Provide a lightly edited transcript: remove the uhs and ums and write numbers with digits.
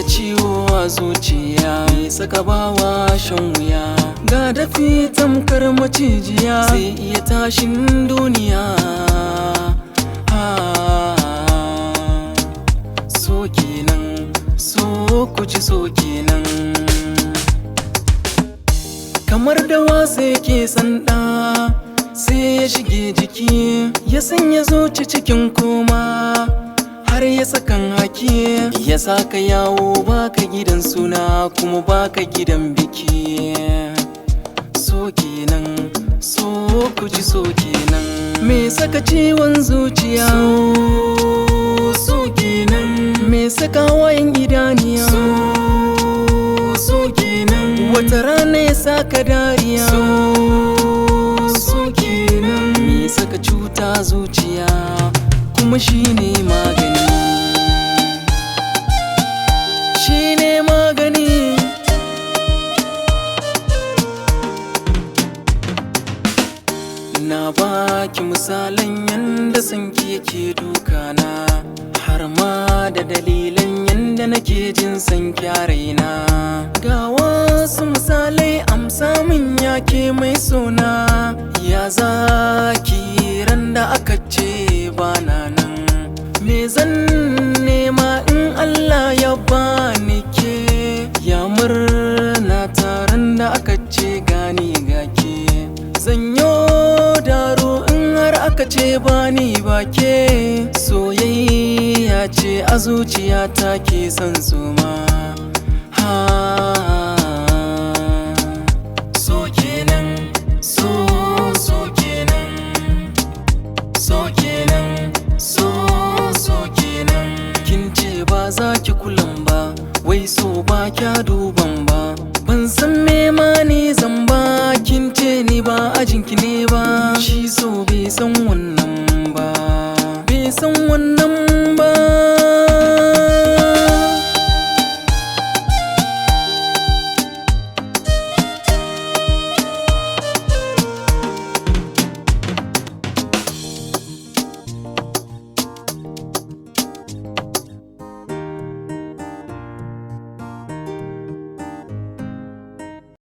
ciwo a zuciya, mai saka bawa shan wuya, ga dafi tamkar macijiya, sai iya tashin duniya. So kenan, so ku ji so kenan, kamar da wasa yake sanda, sai ya shige jiki, ya sanya zuci cikin koma, har ya sakan haki, ya saka yawo baka gidan suna kuma baka gidan biki. So kenan, so ku ji so kenan, me saka ciwon zuciya, so kenan, me saka wayan idaniya, so kenan, wata rana ya saka dariya, so kenan, me saka cuta zuciya kuma shine magani, shine magani. Na baki misalan yanda sanki yake dukana, har ma da dalilan yanda nake jin sanki a raina. Ga wasu misalai amsa min yake mai sona, ya zaki ran da aka ce bana nan, me zan nema in Allah ya bani ke, ya murna taron da aka ce gani gake. Zan yo daro in har aka ce bani bake, soyayya ce a zuciyata ke son soma. So kenan, so kenan, so kenan, so kenan. Kin ce ba za ki kulan ba, wai so ba kya duban ba, ban san me ma ni zan ba. Kin ce ni ba ajinki ne ba, shi so bai san wannan ba, bai san wannan ba.